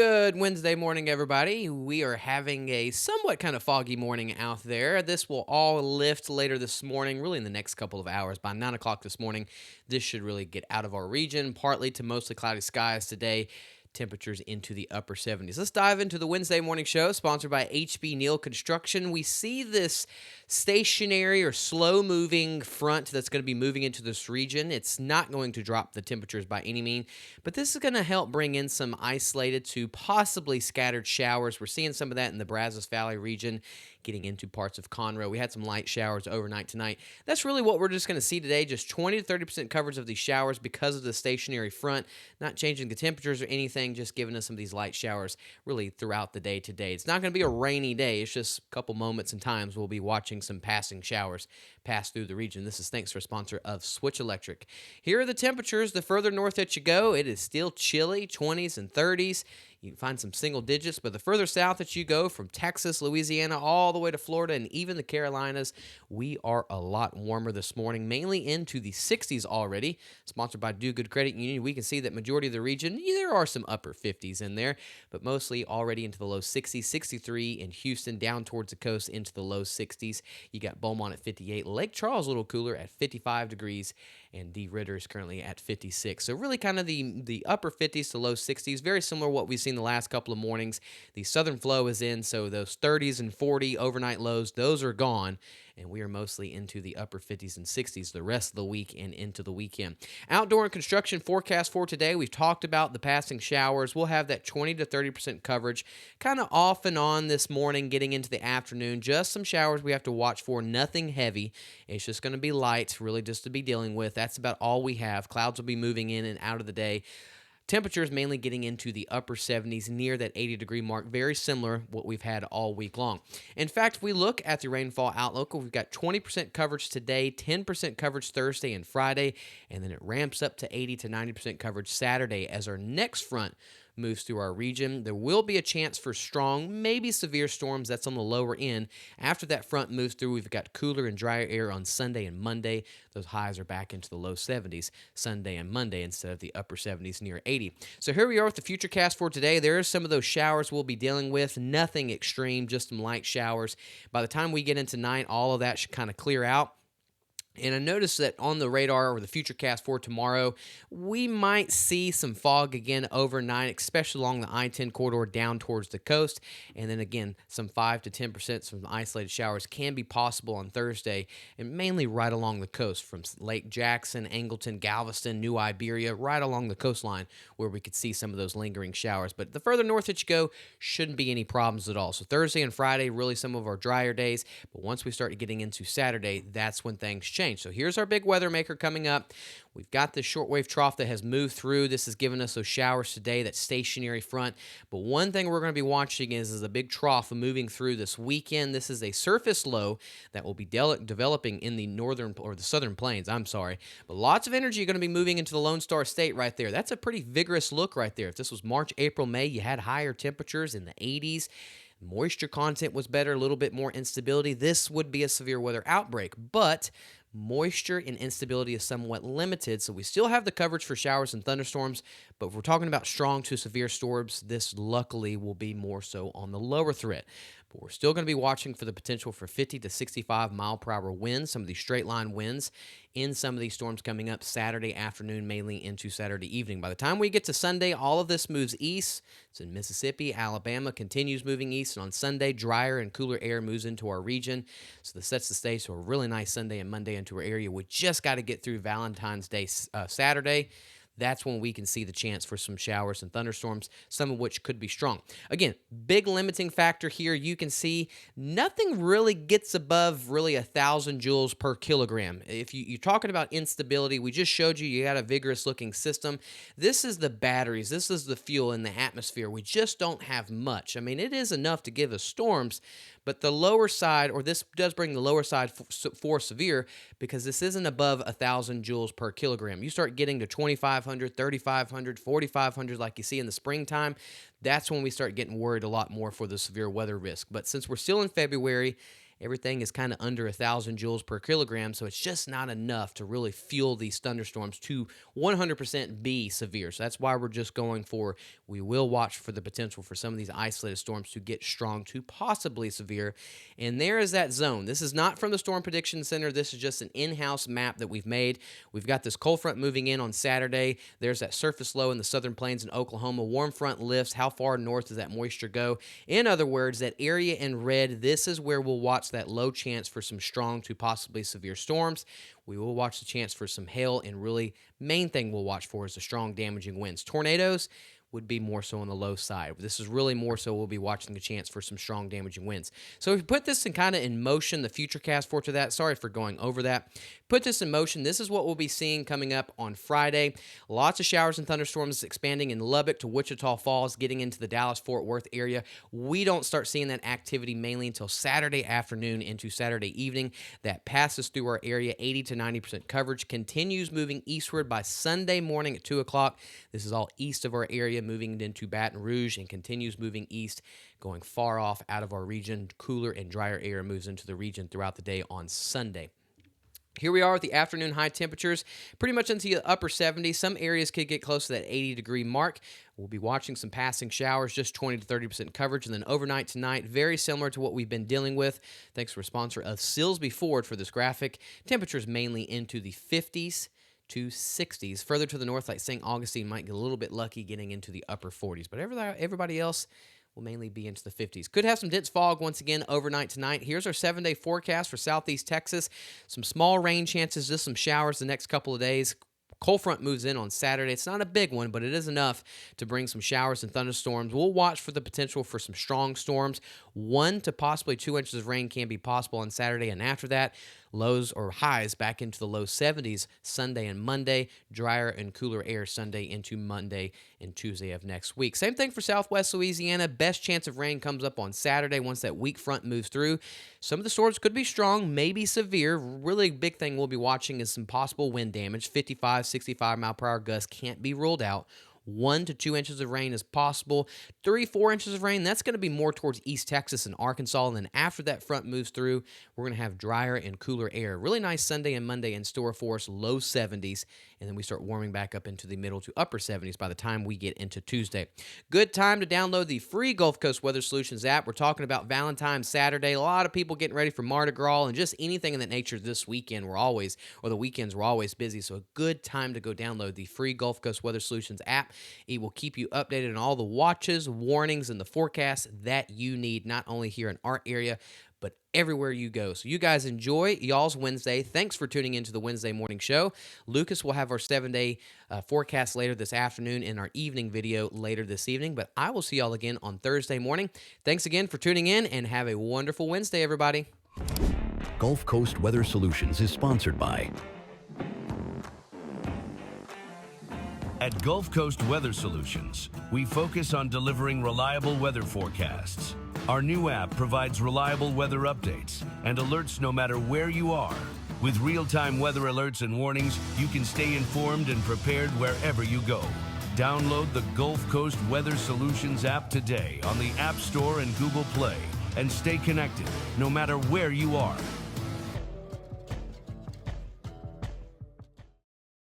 Good Wednesday morning, everybody. We are having a somewhat kind of foggy morning out there. This will all lift later this morning, really in the next couple of hours. By 9 o'clock this morning, this should really get out of our region, partly to mostly cloudy skies today. Temperatures into the upper 70s. Let's dive into the Wednesday morning show, sponsored by HB Neal Construction. We see this stationary or slow moving front that's going to be moving into this region. It's not going to drop the temperatures by any means, but this is going to help bring in some isolated to possibly scattered showers. We're seeing some of that in the Brazos Valley region, getting into parts of Conroe. We had some light showers overnight tonight. That's really what we're just going to see today, just 20 to 30% coverage of these showers because of the stationary front, not changing the temperatures or anything, just giving us some of these light showers really throughout the day today. It's not going to be a rainy day. It's just a couple moments and times we'll be watching some passing showers pass through the region. This is thanks to our sponsor of Switch Electric. Here are the temperatures. The further north that you go, it is still chilly, 20s and 30s. You can find some single digits, but the further south that you go, from Texas, Louisiana, all the way to Florida and even the Carolinas, we are a lot warmer this morning, mainly into the 60s already. Sponsored by Do Good Credit Union, we can see that majority of the region, there are some upper 50s in there, but mostly already into the low 60s, 63 in Houston, down towards the coast into the low 60s. You got Beaumont at 58, Lake Charles a little cooler at 55 degrees, and D. Ritter is currently at 56. So really kind of the upper 50s to low 60s, very similar to what we've seen the last couple of mornings. The southern flow is in, so those 30s and 40 overnight lows, those are gone, and we are mostly into the upper 50s and 60s the rest of the week and into the weekend. Outdoor and construction forecast for today, we've talked about the passing showers. We'll have that 20 to 30% coverage kind of off and on this morning, getting into the afternoon. Just some showers we have to watch for, nothing heavy. It's just going to be light, really just to be dealing with. That's about all we have. Clouds will be moving in and out of the day. Temperatures mainly getting into the upper 70s, near that 80-degree mark, very similar to what we've had all week long. In fact, if we look at the rainfall outlook, we've got 20% coverage today, 10% coverage Thursday and Friday, and then it ramps up to 80 to 90% coverage Saturday as our next front moves through our region. There will be a chance for strong, maybe severe storms. That's on the lower end. After that front moves through, we've got cooler and drier air on Sunday and Monday. Those highs are back into the low 70s Sunday and Monday instead of the upper 70s near 80. So here we are with the future cast for today. There are some of those showers we'll be dealing with. Nothing extreme, just some light showers. By the time we get into night, all of that should kind of clear out. And I noticed that on the radar or the future cast for tomorrow, we might see some fog again overnight, especially along the I-10 corridor down towards the coast. And then again, some 5 to 10% some isolated showers can be possible on Thursday, and mainly right along the coast from Lake Jackson, Angleton, Galveston, New Iberia, right along the coastline where we could see some of those lingering showers. But the further north that you go, shouldn't be any problems at all. So Thursday and Friday, really some of our drier days. But once we start getting into Saturday, that's when things change. So here's our big weather maker coming up. We've got this shortwave trough that has moved through. This has given us those showers today, that stationary front. But one thing we're going to be watching is a big trough moving through this weekend. This is a surface low that will be developing in the northern or the southern plains. But lots of energy going to be moving into the Lone Star State right there. That's a pretty vigorous look right there. If this was March, April, May, you had higher temperatures in the 80s. Moisture content was better, a little bit more instability. This would be a severe weather outbreak, but moisture and instability is somewhat limited, so we still have the coverage for showers and thunderstorms, but if we're talking about strong to severe storms, this luckily will be more so on the lower threat. But we're still going to be watching for the potential for 50 to 65 mile per hour winds, some of these straight line winds in some of these storms coming up Saturday afternoon, mainly into Saturday evening. By the time we get to Sunday, all of this moves east. It's in Mississippi. Alabama continues moving east, and on Sunday, drier and cooler air moves into our region. So this sets the stage for a really nice Sunday and Monday into our area. We just got to get through Valentine's Day Saturday. That's when we can see the chance for some showers and thunderstorms, some of which could be strong. Again, big limiting factor here. You can see nothing really gets above really 1,000 joules per kilogram. If you're talking about instability, we just showed you got a vigorous looking system. This is the batteries. This is the fuel in the atmosphere. We just don't have much. I mean, it is enough to give us storms, but the lower side, or this does bring the lower side for severe, because this isn't above 1,000 joules per kilogram. You start getting to 2,500, 3,500, 4,500 like you see in the springtime, that's when we start getting worried a lot more for the severe weather risk. But since we're still in February, everything is kind of under 1,000 joules per kilogram. So it's just not enough to really fuel these thunderstorms to 100% be severe. So that's why we're just going for, we will watch for the potential for some of these isolated storms to get strong to possibly severe. And there is that zone. This is not from the Storm Prediction Center. This is just an in-house map that we've made. We've got this cold front moving in on Saturday. There's that surface low in the southern plains in Oklahoma. Warm front lifts. How far north does that moisture go? In other words, that area in red, this is where we'll watch that low chance for some strong to possibly severe storms. We will watch the chance for some hail, and really main thing we'll watch for is the strong damaging winds. Tornadoes would be more so on the low side. This is really more so we'll be watching the chance for some strong damaging winds. So if we put this in kind of in motion, the future cast for to that, sorry for going over that. Put this in motion. This is what we'll be seeing coming up on Friday. Lots of showers and thunderstorms expanding in Lubbock to Wichita Falls, getting into the Dallas-Fort Worth area. We don't start seeing that activity mainly until Saturday afternoon into Saturday evening. That passes through our area, 80 to 90% coverage, continues moving eastward by Sunday morning at 2 o'clock. This is all east of our area, moving into Baton Rouge, and continues moving east, going far off out of our region. Cooler and drier air moves into the region throughout the day on Sunday. Here we are with the afternoon high temperatures, pretty much into the upper 70s. Some areas could get close to that 80-degree mark. We'll be watching some passing showers, just 20 to 30% coverage. And then overnight tonight, very similar to what we've been dealing with. Thanks to our sponsor of Silsby Ford for this graphic. Temperatures mainly into the 50s to 60s. Further to the north, like St. Augustine, might get a little bit lucky getting into the upper 40s. But everybody else will mainly be into the 50s. Could have some dense fog once again overnight tonight. Here's our 7-day forecast for southeast Texas. Some small rain chances, just some showers the next couple of days. Cold front moves in on Saturday. It's not a big one, but it is enough to bring some showers and thunderstorms. We'll watch for the potential for some strong storms. 1 to possibly 2 inches of rain can be possible on Saturday, and after that, lows or highs back into the low 70s Sunday and Monday. Drier and cooler air Sunday into Monday and Tuesday of next week. Same thing for southwest Louisiana. Best chance of rain comes up on Saturday once that weak front moves through. Some of the storms could be strong, maybe severe. Really big thing we'll be watching is some possible wind damage. 55, 65 mile per hour gusts can't be ruled out. 1 to 2 inches of rain is possible. 3-4 inches of rain, that's going to be more towards East Texas and Arkansas. And then after that front moves through, we're going to have drier and cooler air. Really nice Sunday and Monday in store for us, low 70s. And then we start warming back up into the middle to upper 70s by the time we get into Tuesday. Good time to download the free Gulf Coast Weather Solutions app. We're talking about Valentine's Saturday. A lot of people getting ready for Mardi Gras and just anything in that nature this weekend. The weekends we're always busy. So a good time to go download the free Gulf Coast Weather Solutions app. It will keep you updated on all the watches, warnings, and the forecasts that you need, not only here in our area, but everywhere you go. So you guys enjoy y'all's Wednesday. Thanks for tuning into the Wednesday morning show. Lucas will have our 7-day forecast later this afternoon and our evening video later this evening. But I will see y'all again on Thursday morning. Thanks again for tuning in, and have a wonderful Wednesday, everybody. Gulf Coast Weather Solutions is sponsored by At Gulf Coast Weather Solutions, we focus on delivering reliable weather forecasts. Our new app provides reliable weather updates and alerts no matter where you are. With real-time weather alerts and warnings, you can stay informed and prepared wherever you go. Download the Gulf Coast Weather Solutions app today on the App Store and Google Play, and stay connected no matter where you are.